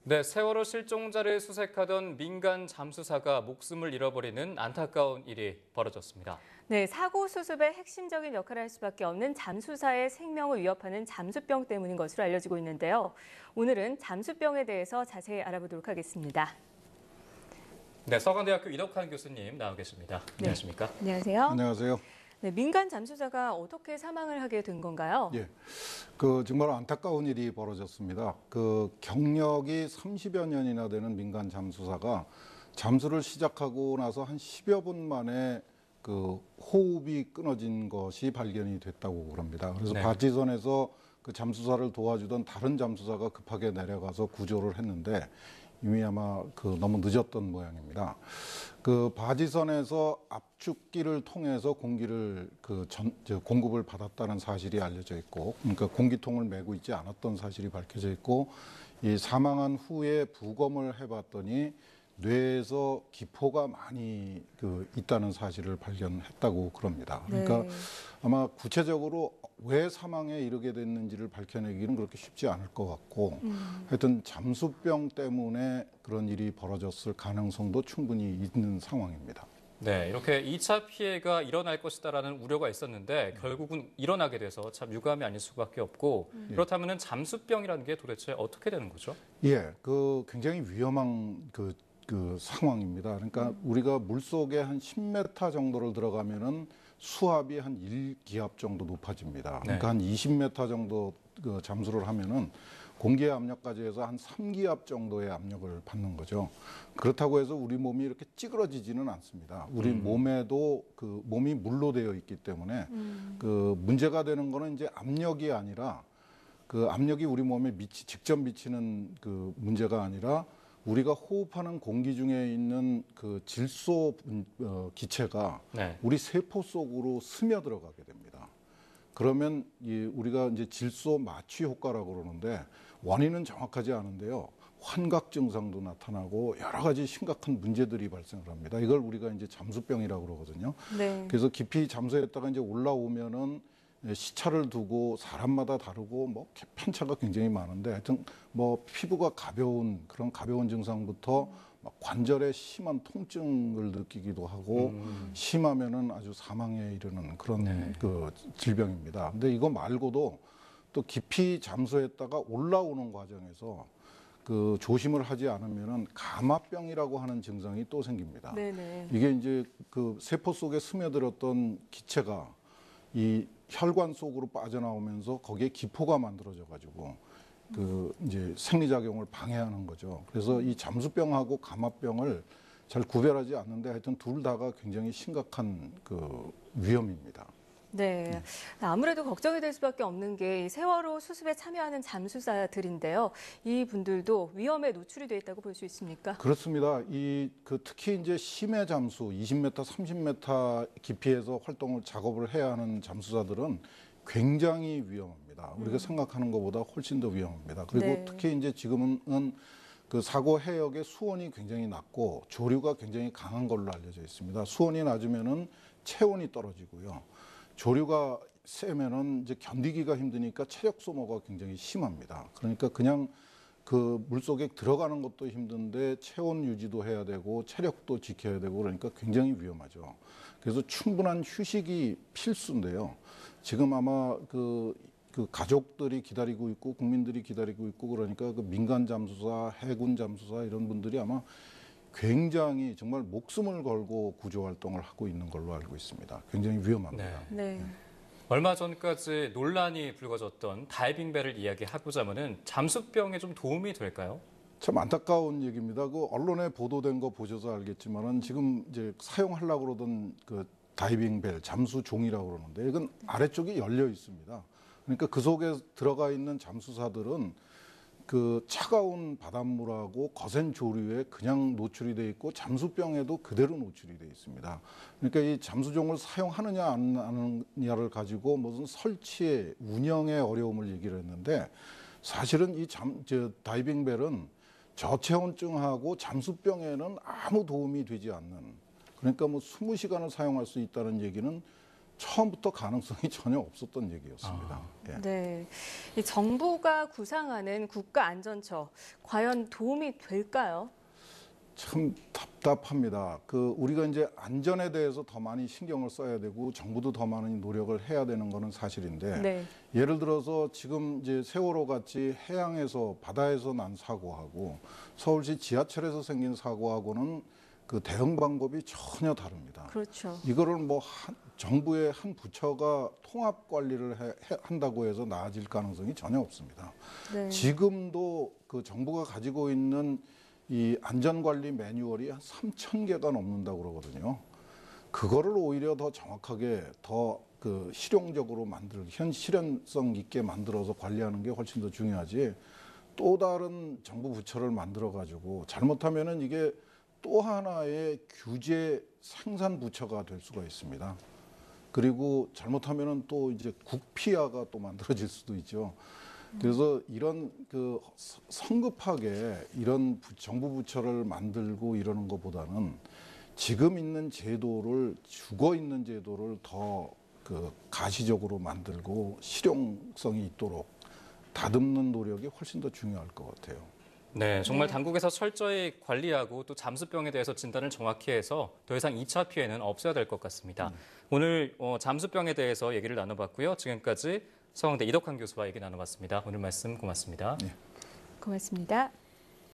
네, 세월호 실종자를 수색하던 민간 잠수사가 목숨을 잃어버리는 안타까운 일이 벌어졌습니다. 네, 사고 수습의 핵심적인 역할을 할 수밖에 없는 잠수사의 생명을 위협하는 잠수병 때문인 것으로 알려지고 있는데요. 오늘은 잠수병에 대해서 자세히 알아보도록 하겠습니다. 네, 서강대학교 이덕환 교수님 나와 계십니다. 안녕하십니까? 네, 안녕하세요. 안녕하세요. 네, 민간 잠수사가 어떻게 사망을 하게 된 건가요? 예, 정말 안타까운 일이 벌어졌습니다. 경력이 30여 년이나 되는 민간 잠수사가 잠수를 시작하고 나서 한 10여 분 만에 호흡이 끊어진 것이 발견이 됐다고 그럽니다. 그래서 네. 바지선에서 그 잠수사를 도와주던 다른 잠수사가 급하게 내려가서 구조를 했는데 이미 아마 너무 늦었던 모양입니다. 바지선에서 압축기를 통해서 공기를 공급을 받았다는 사실이 알려져 있고, 그러니까 공기통을 메고 있지 않았던 사실이 밝혀져 있고, 이 사망한 후에 부검을 해봤더니 뇌에서 기포가 많이 있다는 사실을 발견했다고 그럽니다. 그러니까 네. 아마 구체적으로 왜 사망에 이르게 됐는지를 밝혀내기는 그렇게 쉽지 않을 것 같고, 하여튼 잠수병 때문에 그런 일이 벌어졌을 가능성도 충분히 있는 상황입니다. 네, 이렇게 2차 피해가 일어날 것이다라는 우려가 있었는데 결국은 일어나게 돼서 참 유감이 아닐 수밖에 없고 그렇다면 잠수병이라는 게 도대체 어떻게 되는 거죠? 예, 굉장히 위험한 상황입니다. 그러니까 우리가 물속에 한 10m 정도를 들어가면은 수압이 한 1기압 정도 높아집니다. 그러니까 한 20m 정도 잠수를 하면은 공기의 압력까지 해서 한 3기압 정도의 압력을 받는 거죠. 그렇다고 해서 우리 몸이 이렇게 찌그러지지는 않습니다. 우리 몸에도 몸이 물로 되어 있기 때문에 문제가 되는 거는 이제 압력이 아니라 압력이 우리 몸에 직접 미치는 문제가 아니라 우리가 호흡하는 공기 중에 있는 질소 기체가 우리 세포 속으로 스며들어가게 됩니다. 그러면 우리가 이제 질소 마취 효과라고 그러는데 원인은 정확하지 않은데요. 환각 증상도 나타나고 여러 가지 심각한 문제들이 발생을 합니다. 이걸 우리가 이제 잠수병이라고 그러거든요. 네. 그래서 깊이 잠수했다가 이제 올라오면은 시차를 두고 사람마다 다르고 편차가 굉장히 많은데 하여튼 피부가 가벼운 그런 가벼운 증상부터 관절에 심한 통증을 느끼기도 하고 심하면은 아주 사망에 이르는 그런 질병입니다. 근데 이거 말고도 또 깊이 잠수했다가 올라오는 과정에서 조심을 하지 않으면은 가마병이라고 하는 증상이 또 생깁니다. 네네. 이게 이제 세포 속에 스며들었던 기체가 이 혈관 속으로 빠져나오면서 거기에 기포가 만들어져 가지고 이제 생리작용을 방해하는 거죠. 그래서 이 잠수병하고 가마병을 잘 구별하지 않는데 하여튼 둘 다가 굉장히 심각한 위험입니다. 네, 아무래도 걱정이 될 수밖에 없는 게 이 세월호 수습에 참여하는 잠수사들인데요. 이 분들도 위험에 노출이 돼 있다고 볼 수 있습니까? 그렇습니다. 특히 이제 심해 잠수 20m, 30m 깊이에서 작업을 해야 하는 잠수사들은 굉장히 위험합니다. 우리가 생각하는 것보다 훨씬 더 위험합니다. 그리고 특히 이제 지금은 사고 해역의 수온이 굉장히 낮고 조류가 굉장히 강한 걸로 알려져 있습니다. 수온이 낮으면은 체온이 떨어지고요. 조류가 세면은 이제 견디기가 힘드니까 체력 소모가 굉장히 심합니다. 그러니까 그냥 물속에 들어가는 것도 힘든데 체온 유지도 해야 되고 체력도 지켜야 되고 그러니까 굉장히 위험하죠. 그래서 충분한 휴식이 필수인데요. 지금 아마 가족들이 기다리고 있고 국민들이 기다리고 있고 그러니까 민간 잠수사, 해군 잠수사 이런 분들이 아마 굉장히 정말 목숨을 걸고 구조 활동을 하고 있는 걸로 알고 있습니다. 굉장히 위험합니다. 네. 얼마 전까지 논란이 불거졌던 다이빙벨을 이야기하고자면은 잠수병에 좀 도움이 될까요? 참 안타까운 얘기입니다. 언론에 보도된 거 보셔서 알겠지만은 지금 이제 사용하려고 그러던 다이빙벨, 잠수종이라고 그러는데 이건 아래쪽이 열려 있습니다. 그러니까 그 속에 들어가 있는 잠수사들은 차가운 바닷물하고 거센 조류에 그냥 노출이 돼 있고 잠수병에도 그대로 노출이 돼 있습니다. 그러니까 이 잠수종을 사용하느냐 안 하느냐를 가지고 무슨 설치에 운영에 어려움을 얘기를 했는데 사실은 다이빙벨은 저체온증하고 잠수병에는 아무 도움이 되지 않는 그러니까 20시간을 사용할 수 있다는 얘기는 처음부터 가능성이 전혀 없었던 얘기였습니다. 예. 네, 이 정부가 구상하는 국가안전처 과연 도움이 될까요? 참 답답합니다. 우리가 이제 안전에 대해서 더 많이 신경을 써야 되고 정부도 더 많은 노력을 해야 되는 거는 사실인데 네. 예를 들어서 지금 이제 세월호 같이 해양에서 바다에서 난 사고하고 서울시 지하철에서 생긴 사고하고는 그 대응 방법이 전혀 다릅니다. 그렇죠. 이거를 뭐 정부의 한 부처가 통합 관리를 한다고 해서 나아질 가능성이 전혀 없습니다. 네. 지금도 그 정부가 가지고 있는 이 안전관리 매뉴얼이 한 3,000개가 넘는다고 그러거든요. 그거를 오히려 더 정확하게 더 그 실용적으로 실현성 있게 만들어서 관리하는 게 훨씬 더 중요하지. 또 다른 정부 부처를 만들어 가지고 잘못하면은 이게 또 하나의 규제 생산 부처가 될 수가 있습니다. 그리고 잘못하면은 또 이제 국피화가 또 만들어질 수도 있죠. 그래서 이런 그 성급하게 이런 정부 부처를 만들고 이러는 것보다는 지금 있는 제도를 죽어 있는 제도를 더 그 가시적으로 만들고 실용성이 있도록 다듬는 노력이 훨씬 더 중요할 것 같아요. 네, 정말 당국에서 철저히 관리하고 또 잠수병에 대해서 진단을 정확히 해서 더 이상 2차 피해는 없어야 될 것 같습니다. 오늘 잠수병에 대해서 얘기를 나눠봤고요. 지금까지 서강대 이덕환 교수와 얘기 나눠봤습니다. 오늘 말씀 고맙습니다. 네. 고맙습니다.